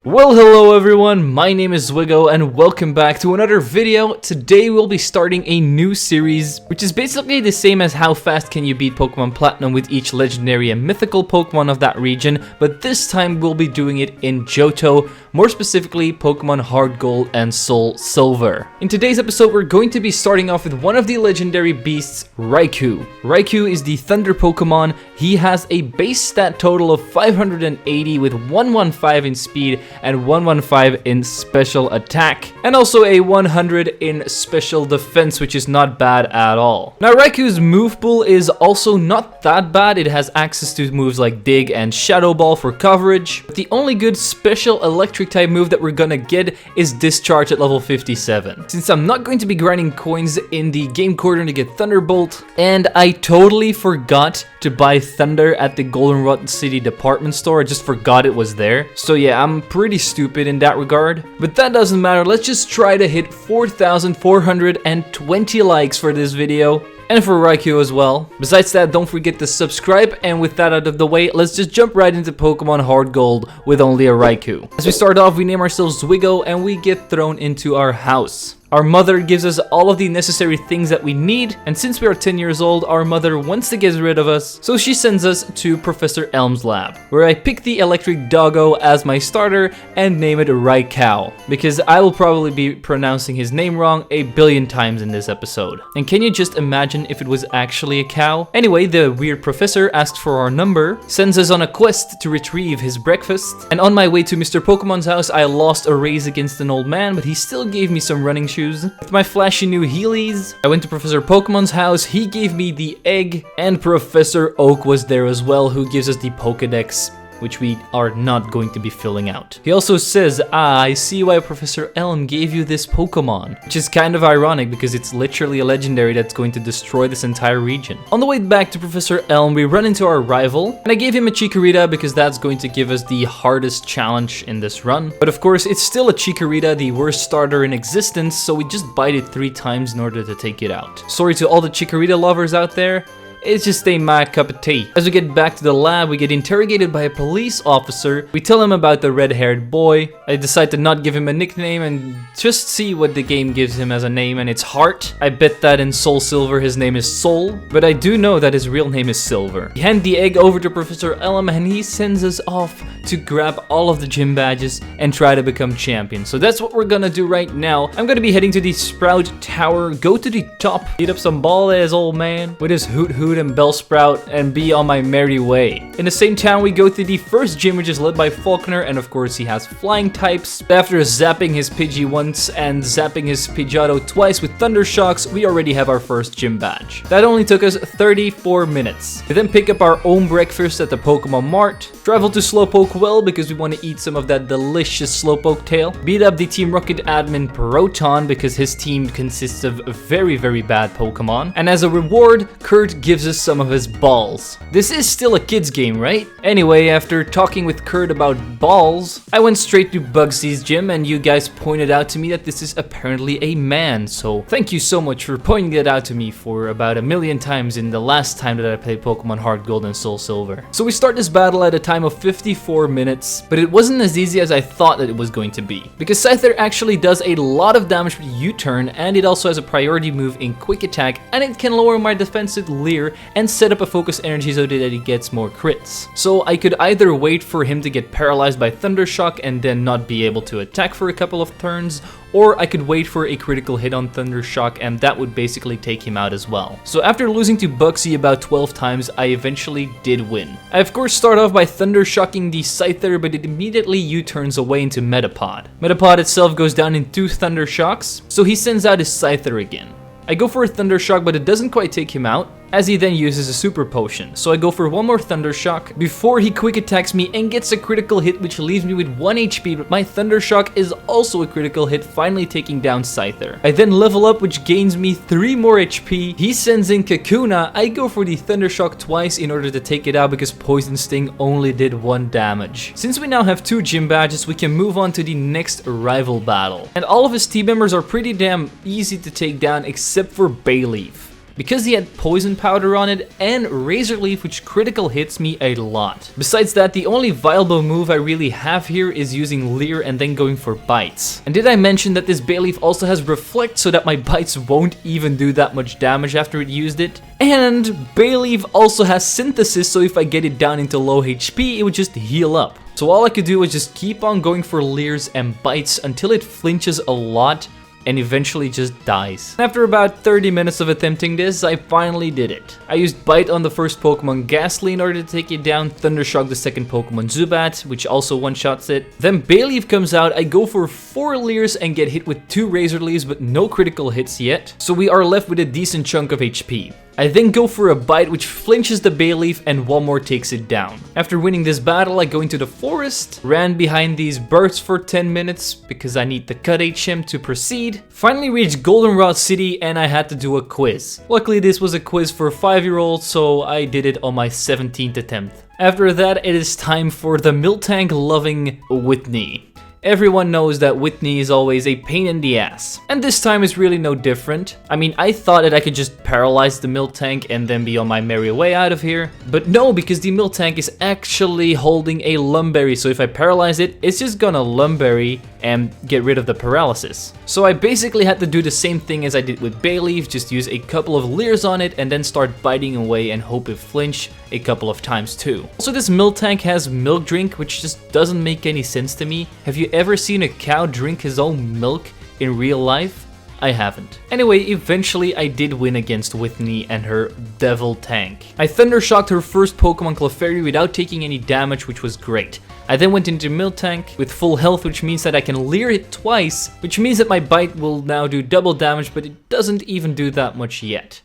Well, hello everyone, my name is Zwiggojr and welcome back to another video. Today we'll be starting a new series, which is basically the same as how fast can you beat Pokemon Platinum with each legendary and mythical Pokemon of that region, but this time we'll be doing it in Johto, more specifically Pokemon Heartgold and Soulsilver. In today's episode we're going to be starting off with one of the legendary beasts, Raikou. Raikou is the Thunder Pokemon. He has a base stat total of 580 with 115 in speed and 115 in special attack, and also a 100 in special defense, which is not bad at all. Now Raikou's move pool is also not that bad. It has access to moves like Dig and Shadow Ball for coverage. But the only good special electric type move that we're gonna get is Discharge at level 57. Since I'm not going to be grinding coins in the game corner to get Thunderbolt, and I totally forgot to buy Thunder at the Goldenrod City department store. I just forgot it was there. So yeah, I'm pretty stupid in that regard. But that doesn't matter. Let's just try to hit 4,420 likes for this video. And for Raikou as well. Besides that, don't forget to subscribe, and with that out of the way, let's just jump right into Pokemon Heartgold with only a Raikou. As we start off, we name ourselves Zwiggojr and we get thrown into our house. Our mother gives us all of the necessary things that we need, and since we are 10 years old, our mother wants to get rid of us, so she sends us to Professor Elm's lab, where I pick the electric doggo as my starter and name it Raikou, because I will probably be pronouncing his name wrong a billion times in this episode. And can you just imagine if it was actually a cow? Anyway, the weird professor asks for our number, sends us on a quest to retrieve his breakfast, and on my way to Mr. Pokemon's house, I lost a race against an old man, but he still gave me some running shoes. With my flashy new Heelys, I went to Professor Pokemon's house. He gave me the egg, and Professor Oak was there as well, who gives us the Pokedex, which we are not going to be filling out. He also says, I see why Professor Elm gave you this Pokemon, which is kind of ironic because it's literally a legendary that's going to destroy this entire region. On the way back to Professor Elm, we run into our rival, and I gave him a Chikorita because that's going to give us the hardest challenge in this run. But of course, it's still a Chikorita, the worst starter in existence, so we just bite it 3 times in order to take it out. Sorry to all the Chikorita lovers out there. It's just ain't my cup of tea. As we get back to the lab, we get interrogated by a police officer. We tell him about the red-haired boy. I decide to not give him a nickname and just see what the game gives him as a name, and it's Heart. I bet that in Soulsilver his name is Soul, but I do know that his real name is Silver. We hand the egg over to Professor Elm and he sends us off to grab all of the gym badges and try to become champion. So that's what we're gonna do right now. I'm gonna be heading to the Sprout Tower, go to the top, beat up some ball-ass old man with his Hoot Hoot and Bellsprout, and be on my merry way. In the same town, we go to the first gym, which is led by Falconer, and of course he has flying types. After zapping his Pidgey once and zapping his Pidgeotto twice with Thunder Shocks, we already have our first gym badge. That only took us 34 minutes. We then pick up our own breakfast at the Pokemon Mart, travel to Slowpoke Well because we want to eat some of that delicious Slowpoke tail, beat up the Team Rocket admin Proton because his team consists of very bad Pokemon, and as a reward, Kurt gives us some of his balls. This is still a kid's game, right? Anyway, after talking with Kurt about balls, I went straight to Bugsy's gym, and you guys pointed out to me that this is apparently a man, so thank you so much for pointing it out to me for about 1,000,000 times in the last time that I played Pokemon Heartgold and Soulsilver. So we start this battle at a time of 54 minutes, but it wasn't as easy as I thought that it was going to be, because Scyther actually does a lot of damage with U-turn, and it also has a priority move in Quick Attack, and it can lower my defensive Leer and set up a focus energy so that he gets more crits. So I could either wait for him to get paralyzed by Thunder Shock and then not be able to attack for a couple of turns, or I could wait for a critical hit on Thunder Shock and that would basically take him out as well. So after losing to Bugsy about 12 times, I eventually did win. I of course start off by Thunder Shocking the Scyther, but it immediately U-turns away into Metapod. Metapod itself goes down in 2 Thunder Shocks, so he sends out his Scyther again. I go for a Thunder Shock, but it doesn't quite take him out, as he then uses a super potion. So I go for one more Thunder Shock before he quick attacks me and gets a critical hit, which leaves me with 1 HP, but my Thunder Shock is also a critical hit, finally taking down Scyther. I then level up, which gains me 3 more HP. He sends in Kakuna. I go for the Thunder Shock twice in order to take it out because Poison Sting only did 1 damage. Since we now have 2 gym badges, we can move on to the next rival battle. And all of his team members are pretty damn easy to take down except for Bayleaf. because he had poison powder on it and razor leaf, which critical hits me a lot. Besides that, the only viable move I really have here is using Leer and then going for bites. And did I mention that this Bayleaf also has reflect so that my bites won't even do that much damage after it used it? And Bayleaf also has synthesis, so if I get it down into low HP, it would just heal up. So all I could do was just keep on going for Leers and bites until it flinches a lot and eventually just dies. After about 30 minutes of attempting this, I finally did it. I used Bite on the first Pokemon Ghastly in order to take it down, Thundershock the second Pokemon Zubat, which also one-shots it. Then Bayleaf comes out, I go for 4 Leers and get hit with 2 Razor Leaves, but no critical hits yet. So we are left with a decent chunk of HP. I then go for a Bite, which flinches the Bayleaf, and one more takes it down. After winning this battle, I go into the forest, ran behind these birds for 10 minutes because I need the cut HM to proceed. Finally reached Goldenrod City and I had to do a quiz. Luckily this was a quiz for 5-year-olds, so I did it on my 17th attempt. After that, it is time for the Miltank loving Whitney. Everyone knows that Whitney is always a pain in the ass. And this time is really no different. I mean, I thought that I could just paralyze the Miltank and then be on my merry way out of here. But no, because the Miltank is actually holding a Lumberry, so if I paralyze it, it's just gonna Lumberry and get rid of the paralysis. So I basically had to do the same thing as I did with Bayleaf, just use a couple of Leers on it and then start biting away and hope it flinch a couple of times too. Also, this Miltank has Milk Drink, which just doesn't make any sense to me. Have you ever seen a cow drink his own milk in real life? I haven't. Anyway, eventually I did win against Whitney and her Devil Tank. I Thundershocked her first Pokemon Clefairy without taking any damage, which was great. I then went into Miltank with full health, which means that I can Leer it twice, which means that my Bite will now do double damage, but it doesn't even do that much yet.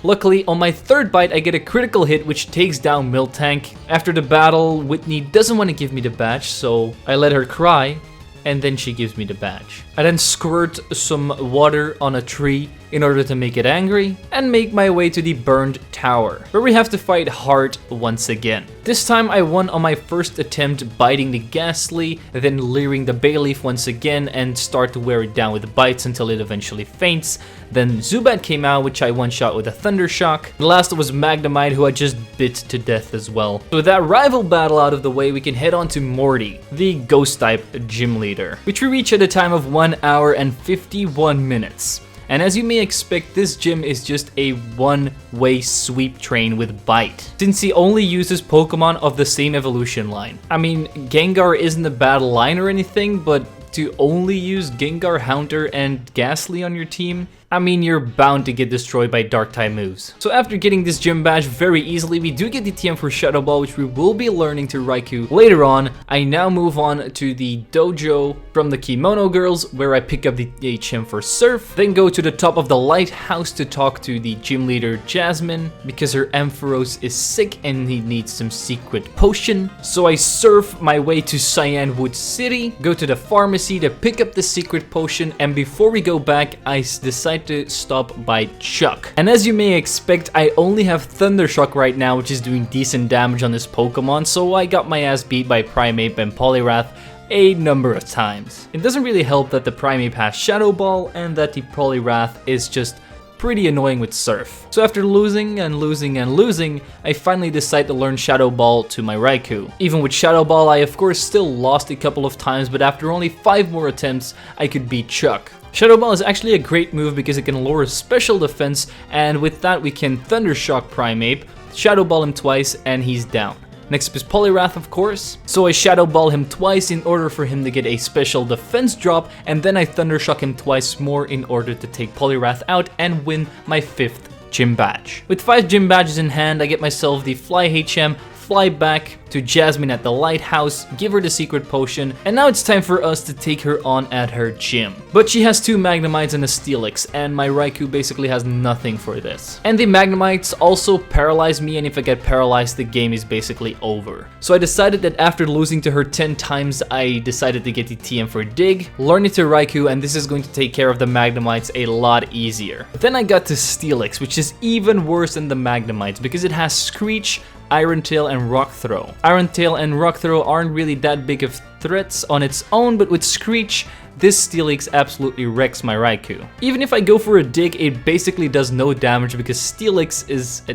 Luckily, on my third Bite, I get a critical hit which takes down Miltank. After the battle, Whitney doesn't want to give me the badge, so I let her cry, and then she gives me the badge. I then squirt some water on a tree in order to make it angry, and make my way to the burned tower, where we have to fight Heart once again. This time I won on my first attempt, biting the Ghastly, then Leering the Bayleaf once again, and start to wear it down with bites until it eventually faints. Then Zubat came out, which I one-shot with a Thundershock. The last was Magnemite, who I just bit to death as well. So with that rival battle out of the way, we can head on to Morty, the Ghost-type gym leader, which we reach at a time of 1 hour and 51 minutes. And as you may expect, this gym is just a one-way sweep train with Bite, since he only uses Pokemon of the same evolution line. I mean, Gengar isn't a bad line or anything, but to only use Gengar, Haunter, and Ghastly on your team, I mean, you're bound to get destroyed by Dark-type moves. So after getting this gym badge very easily, we do get the TM for Shadow Ball, which we will be learning to Raikou later on. I now move on to the dojo from the Kimono Girls, where I pick up the HM for Surf, then go to the top of the lighthouse to talk to the gym leader Jasmine, because her Ampharos is sick and he needs some secret potion. So I surf my way to Cyanwood City, go to the pharmacy to pick up the secret potion, and before we go back, I decide to stop by Chuck. And as you may expect, I only have Thundershock right now, which is doing decent damage on this Pokemon, so I got my ass beat by Primeape and Poliwrath a number of times. It doesn't really help that the Primeape has Shadow Ball and that the Poliwrath is just pretty annoying with Surf. So after losing and losing and losing, I finally decide to learn Shadow Ball to my Raikou. Even with Shadow Ball, I of course still lost a couple of times, but after only 5 more attempts, I could beat Chuck. Shadow Ball is actually a great move because it can lower special defense, and with that we can Thundershock Primeape, Shadow Ball him twice, and he's down. Next up is Poliwrath, of course, so I Shadow Ball him twice in order for him to get a special defense drop, and then I Thundershock him twice more in order to take Poliwrath out and win my 5th gym badge. With 5 gym badges in hand, I get myself the Fly HM, fly back to Jasmine at the lighthouse, give her the secret potion, and now it's time for us to take her on at her gym. But she has 2 Magnemites and a Steelix, and my Raikou basically has nothing for this. And the Magnemites also paralyze me, and if I get paralyzed, the game is basically over. So I decided that after losing to her 10 times, I decided to get the TM for Dig, learn it to Raikou, and this is going to take care of the Magnemites a lot easier. But then I got to Steelix, which is even worse than the Magnemites because it has Screech, Iron Tail, and Rock Throw. Iron Tail and Rock Throw aren't really that big of threats on its own, but with Screech, this Steelix absolutely wrecks my Raikou. Even if I go for a dig, it basically does no damage because Steelix is a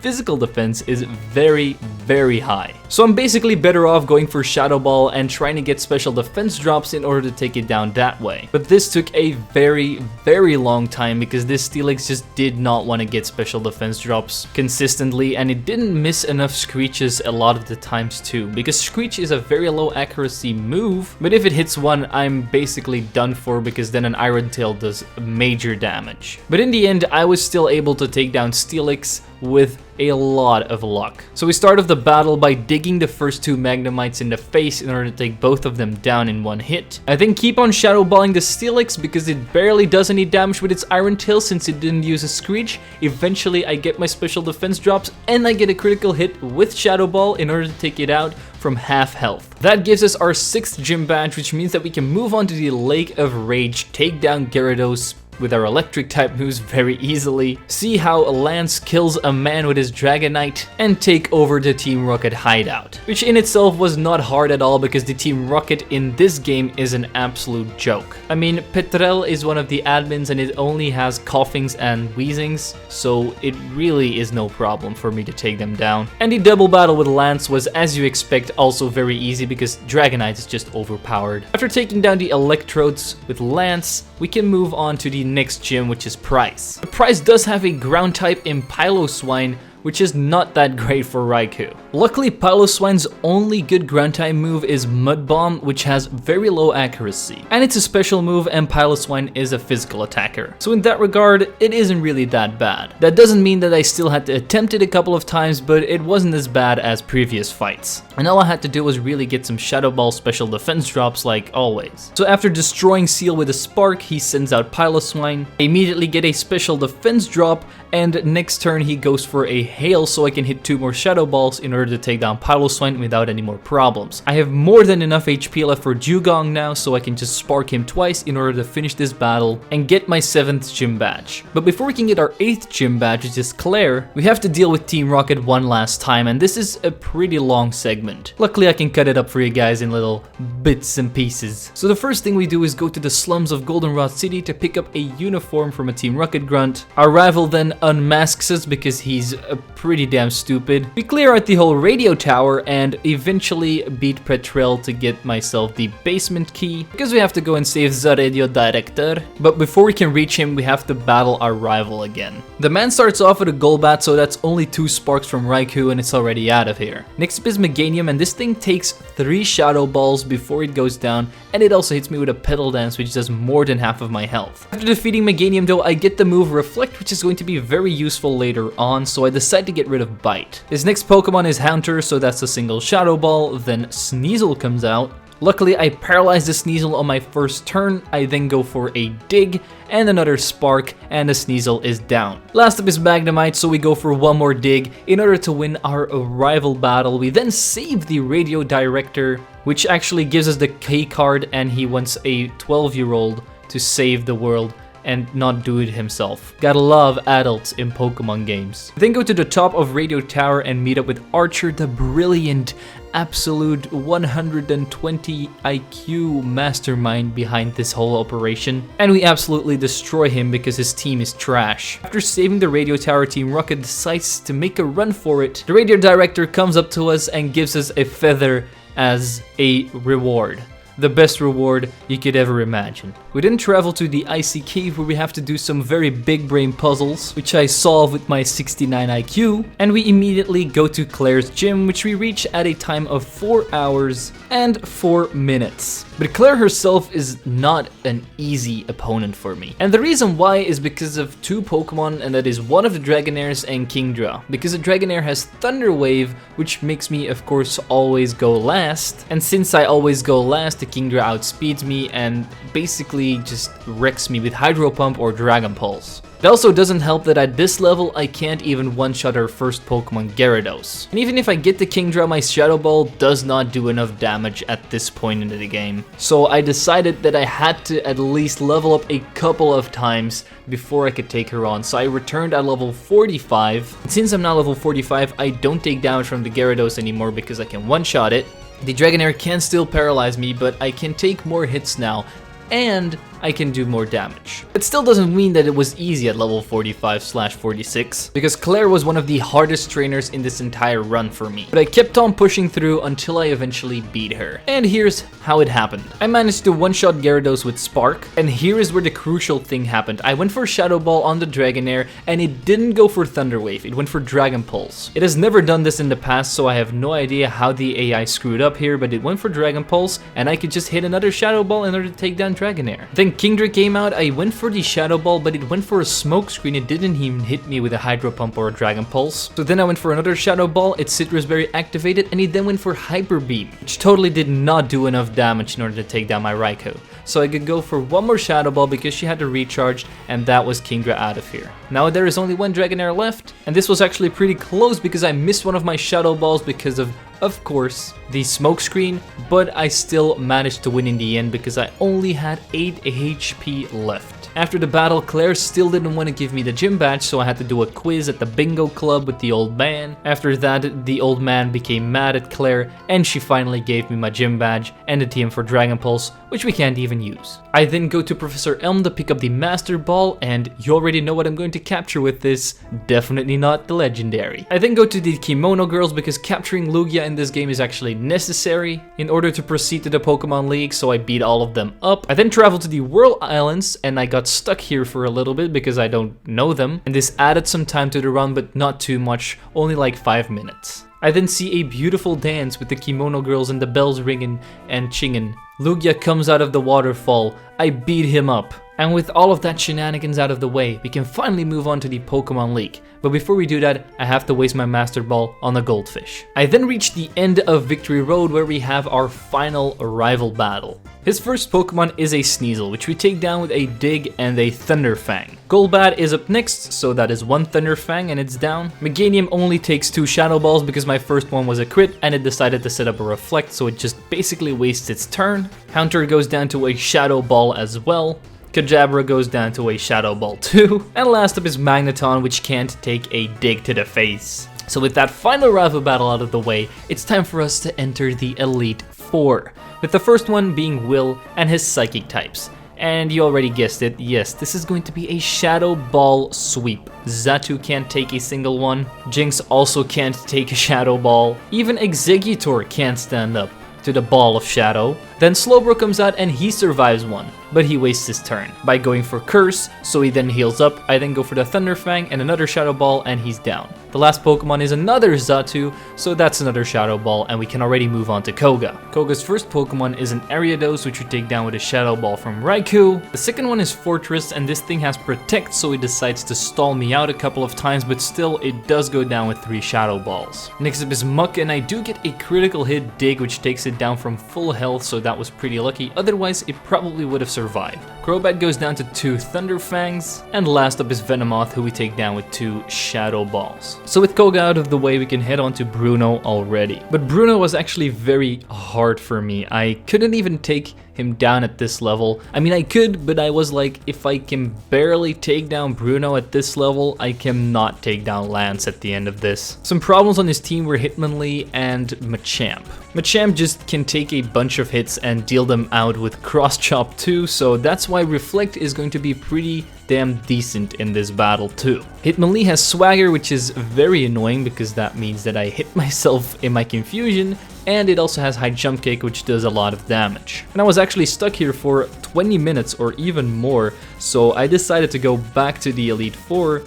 physical defense is very, very high. So I'm basically better off going for Shadow Ball and trying to get special defense drops in order to take it down that way. But this took a very, very long time because this Steelix just did not want to get special defense drops consistently, and it didn't miss enough Screeches a lot of the times too, because Screech is a very low accuracy move, but if it hits one, I'm basically done for because then an Iron Tail does major damage. But in the end, I was still able to take down Steelix with a lot of luck. So we start off the battle by digging the first two Magnemites in the face in order to take both of them down in one hit. I then keep on Shadow Balling the Steelix because it barely does any damage with its Iron Tail since it didn't use a Screech. Eventually I get my special defense drops and I get a critical hit with Shadow Ball in order to take it out from half health. That gives us our 6th gym badge, which means that we can move on to the Lake of Rage, take down Gyarados with our electric type moves very easily, see how Lance kills a man with his Dragonite, and take over the Team Rocket hideout. Which in itself was not hard at all because the Team Rocket in this game is an absolute joke. I mean, Petrel is one of the admins and it only has coughings and wheezings, so it really is no problem for me to take them down. And the double battle with Lance was, as you expect, also very easy because Dragonite is just overpowered. After taking down the Electrodes with Lance, we can move on to the next gym, which is Pryce. Pryce does have a ground type in Piloswine, which is not that great for Raikou. Luckily, Piloswine's only good ground type move is Mud Bomb, which has very low accuracy. And it's a special move and Piloswine is a physical attacker. So in that regard, it isn't really that bad. That doesn't mean that I still had to attempt it a couple of times, but it wasn't as bad as previous fights. And all I had to do was really get some Shadow Ball special defense drops like always. So after destroying Seal with a Spark, he sends out Piloswine. I immediately get a special defense drop, and next turn he goes for a Hail so I can hit 2 more Shadow Balls in order to take down Piloswine without any more problems. I have more than enough HP left for Dewgong now, so I can just Spark him twice in order to finish this battle and get my 7th gym badge. But before we can get our 8th gym badge, which is Clair, we have to deal with Team Rocket one last time, and this is a pretty long segment. Luckily I can cut it up for you guys in little bits and pieces. So the first thing we do is go to the slums of Goldenrod City to pick up a uniform from a Team Rocket grunt. Our rival then unmasks us because he's pretty damn stupid. We clear out the whole radio tower and eventually beat Petrel to get myself the basement key because we have to go and save the radio director. But before we can reach him, we have to battle our rival again. The man starts off with a Golbat, so that's only 2 sparks from Raikou and it's already out of here. Next up is Meganium, and this thing takes 3 Shadow Balls before it goes down, and it also hits me with a Petal Dance, which does more than half of my health. After defeating Meganium though, I get the move Reflect, which is going to be very useful later on, so I decide to get rid of Bite. His next Pokemon is Haunter, so that's a single Shadow Ball. Then Sneasel comes out. Luckily, I paralyzed the Sneasel on my first turn. I then go for a Dig and another Spark, and the Sneasel is down. Last up is Magnemite, so we go for one more Dig in order to win our rival battle. We then save the Radio Director, which actually gives us the K card, and he wants a 12-year-old to save the world and not do it himself. Gotta love adults in Pokemon games. Then go to the top of Radio Tower and meet up with Archer, the brilliant, absolute 120 IQ mastermind behind this whole operation. And we absolutely destroy him because his team is trash. After saving the Radio Tower, Team Rocket decides to make a run for it. The Radio Director comes up to us and gives us a feather as a reward. The best reward you could ever imagine. We then travel to the Icy Cave where we have to do some very big brain puzzles, which I solve with my 69 IQ, and we immediately go to Clair's gym, which we reach at a time of 4 hours and 4 minutes. But Clair herself is not an easy opponent for me. And the reason why is because of 2 Pokemon, and that is one of the Dragonairs and Kingdra. Because the Dragonair has Thunder Wave, which makes me of course always go last, and since I always go last, the Kingdra outspeeds me and basically just wrecks me with Hydro Pump or Dragon Pulse. It also doesn't help that at this level I can't even one-shot our first Pokemon, Gyarados. And even if I get the Kingdra, my Shadow Ball does not do enough damage at this point in the game. So I decided that I had to at least level up a couple of times before I could take her on. So I returned at level 45. And since I'm now level 45, I don't take damage from the Gyarados anymore because I can one-shot it. The Dragonair can still paralyze me, but I can take more hits now. and I can do more damage. It still doesn't mean that it was easy at level 45/46, because Clair was one of the hardest trainers in this entire run for me. But I kept on pushing through until I eventually beat her. And here's how it happened. I managed to one-shot Gyarados with Spark, and here is where the crucial thing happened. I went for Shadow Ball on the Dragonair, and it didn't go for Thunder Wave, it went for Dragon Pulse. It has never done this in the past, so I have no idea how the AI screwed up here, but it went for Dragon Pulse, and I could just hit another Shadow Ball in order to take down Dragonair. Then Kingdra came out, I went for the Shadow Ball, but it went for a Smoke Screen, it didn't even hit me with a Hydro Pump or a Dragon Pulse. So then I went for another Shadow Ball, its Citrus Berry activated, and it then went for Hyper Beam, which totally did not do enough damage in order to take down my Raikou. So I could go for one more Shadow Ball because she had to recharge, and that was Kingdra out of here. Now there is only one Dragonair left, and this was actually pretty close because I missed one of my Shadow Balls because of course, the Smoke Screen, but I still managed to win in the end because I only had 8 HP left. After the battle, Clair still didn't want to give me the gym badge, so I had to do a quiz at the bingo club with the old man. After that, the old man became mad at Clair, and she finally gave me my gym badge and the TM for Dragon Pulse, which we can't even use. I then go to Professor Elm to pick up the Master Ball, and you already know what I'm going to capture with this, definitely not the Legendary. I then go to the Kimono Girls because capturing Lugia in this game is actually necessary in order to proceed to the Pokemon League, so I beat all of them up. I then travel to the Whirl Islands, and I got stuck here for a little bit because I don't know them, and this added some time to the run, but not too much, only like 5 minutes. I then see a beautiful dance with the Kimono Girls and the bells ringing and chinging. Lugia comes out of the waterfall, I beat him up. And with all of that shenanigans out of the way, we can finally move on to the Pokemon League. But before we do that, I have to waste my Master Ball on the Goldfish. I then reach the end of Victory Road where we have our final rival battle. His first Pokemon is a Sneasel, which we take down with a Dig and a Thunderfang. Golbat is up next, so that is one Thunderfang and it's down. Meganium only takes 2 Shadow Balls because my first one was a crit and it decided to set up a Reflect, so it just basically wastes its turn. Haunter goes down to a Shadow Ball as well. Kajabra goes down to a Shadow Ball too. And last up is Magneton, which can't take a dig to the face. So with that final rival battle out of the way, it's time for us to enter the Elite Four, with the first one being Will and his Psychic types. And you already guessed it, yes, this is going to be a Shadow Ball sweep. Xatu can't take a single one, Jinx also can't take a Shadow Ball, even Exeggutor can't stand up to the Ball of Shadow. Then Slowbro comes out and he survives one, but he wastes his turn by going for Curse, so he then heals up. I then go for the Thunderfang and another Shadow Ball and he's down. The last Pokemon is another Xatu, so that's another Shadow Ball and we can already move on to Koga. Koga's first Pokemon is an Ariados, which we take down with a Shadow Ball from Raikou. The second one is Fortress, and this thing has Protect, so it decides to stall me out a couple of times, but still it does go down with 3 Shadow Balls. Next up is Muck, and I do get a critical hit Dig, which takes it down from full health, so that was pretty lucky, otherwise it probably would have survived. Crobat goes down to 2 Thunderfangs, and last up is Venomoth, who we take down with 2 Shadow Balls. So with Koga out of the way, we can head on to Bruno already. But Bruno was actually very hard for me. I couldn't even take him down at this level. I mean, I could, but I was like, if I can barely take down Bruno at this level, I cannot take down Lance at the end of this. Some problems on his team were Hitmonlee and Machamp. Machamp just can take a bunch of hits and deal them out with Cross Chop too, so that's why Reflect is going to be pretty damn decent in this battle too. Hitmonlee has Swagger, which is very annoying because that means that I hit myself in my confusion, and it also has High Jump Kick, which does a lot of damage. And I was actually stuck here for 20 minutes or even more, so I decided to go back to the Elite Four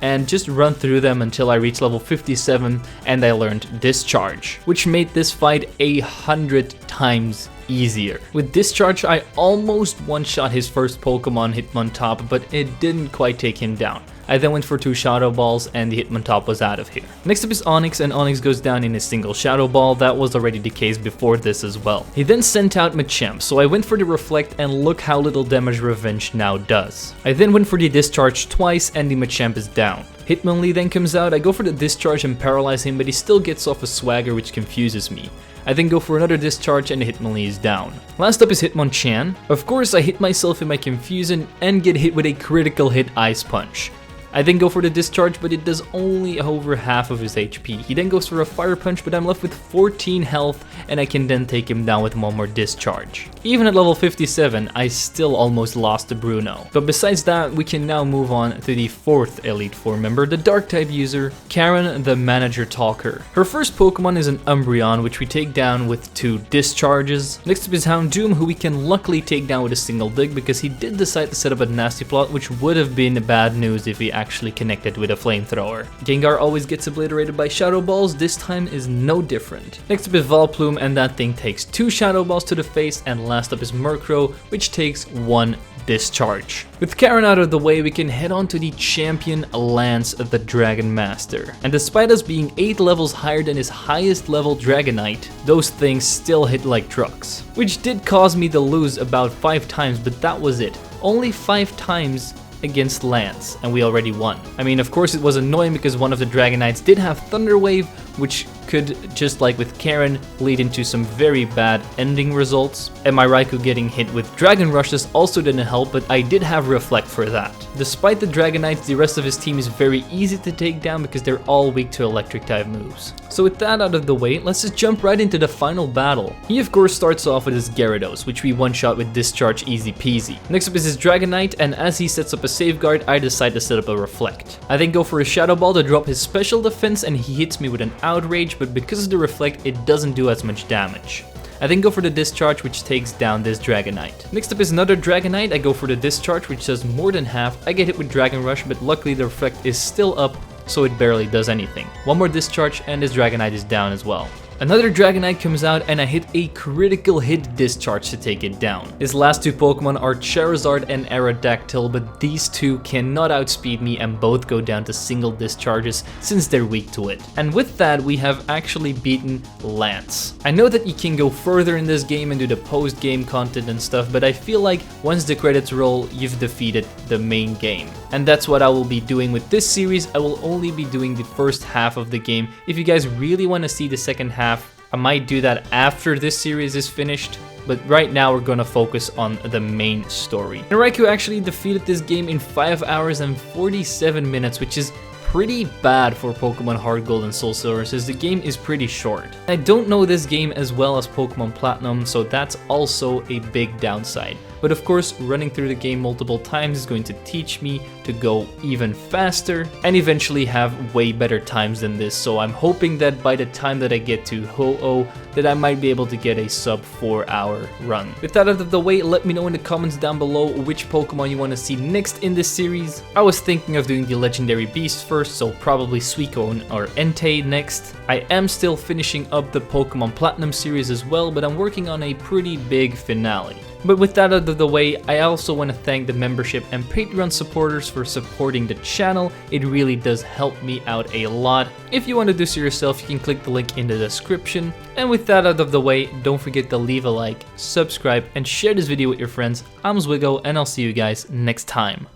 and just run through them until I reached level 57 and I learned Discharge, which made this fight 100 times easier. With Discharge, I almost one-shot his first Pokemon, Hitmontop, but it didn't quite take him down. I then went for 2 Shadow Balls and the Hitmontop was out of here. Next up is Onix, and Onix goes down in a single Shadow Ball. That was already the case before this as well. He then sent out Machamp, so I went for the Reflect and look how little damage Revenge now does. I then went for the Discharge twice and the Machamp is down. Hitmonlee then comes out, I go for the Discharge and paralyze him, but he still gets off a Swagger, which confuses me. I then go for another Discharge and Hitmonlee is down. Last up is Hitmonchan. Of course, I hit myself in my confusion and get hit with a critical hit Ice Punch. I then go for the Discharge, but it does only over half of his HP. He then goes for a Fire Punch, but I'm left with 14 health, and I can then take him down with one more Discharge. Even at level 57, I still almost lost to Bruno. But besides that, we can now move on to the 4th Elite Four member, the Dark type user, Karen the Manager Talker. Her first Pokemon is an Umbreon, which we take down with 2 discharges. Next up is Houndoom, who we can luckily take down with a single dig because he did decide to set up a nasty plot, which would have been bad news if he actually connected with a flamethrower. Gengar always gets obliterated by Shadow Balls, this time is no different. Next up is Volplume, and that thing takes 2 Shadow Balls to the face, and last up is Murkrow, which takes 1 discharge. With Karen out of the way, we can head on to the champion Lance the Dragon Master. And despite us being 8 levels higher than his highest level Dragonite, those things still hit like trucks. Which did cause me to lose about 5 times, but that was it. Only 5 times against Lance, and we already won. I mean, of course it was annoying because one of the Dragonites did have Thunder Wave, which could, just like with Karen, lead into some very bad ending results. And my Raikou getting hit with Dragon Rushes also didn't help, but I did have Reflect for that. Despite the Dragonites, the rest of his team is very easy to take down because they're all weak to electric type moves. So with that out of the way, let's just jump right into the final battle. He of course starts off with his Gyarados, which we one-shot with Discharge easy peasy. Next up is his Dragonite, and as he sets up a Safeguard, I decide to set up a Reflect. I then go for a Shadow Ball to drop his special defense, and he hits me with an Outrage, but because of the Reflect, it doesn't do as much damage. I then go for the Discharge, which takes down this Dragonite. Next up is another Dragonite. I go for the Discharge, which does more than half. I get hit with Dragon Rush, but luckily the Reflect is still up, so it barely does anything. One more Discharge and this Dragonite is down as well. Another Dragonite comes out and I hit a critical hit Discharge to take it down. His last 2 Pokemon are Charizard and Aerodactyl, but these 2 cannot outspeed me and both go down to single discharges since they're weak to it. And with that, we have actually beaten Lance. I know that you can go further in this game and do the post-game content and stuff, but I feel like once the credits roll, you've defeated the main game. And that's what I will be doing with this series. I will only be doing the first half of the game. If you guys really want to see the second half, I might do that after this series is finished, but right now we're gonna focus on the main story. And Raikou actually defeated this game in 5 hours and 47 minutes, which is pretty bad for Pokemon Heartgold and Soulsilver since the game is pretty short. I don't know this game as well as Pokemon Platinum, so that's also a big downside. But of course, running through the game multiple times is going to teach me to go even faster and eventually have way better times than this. So I'm hoping that by the time that I get to Ho-Oh, that I might be able to get a sub 4-hour run. With that out of the way, let me know in the comments down below which Pokemon you want to see next in this series. I was thinking of doing the legendary beasts first, so probably Suicune or Entei next. I am still finishing up the Pokemon Platinum series as well, but I'm working on a pretty big finale. But with that out of the way, I also want to thank the membership and Patreon supporters for supporting the channel. It really does help me out a lot. If you want to do so yourself, you can click the link in the description. And with that out of the way, don't forget to leave a like, subscribe, and share this video with your friends. I'm Zwiggo, and I'll see you guys next time.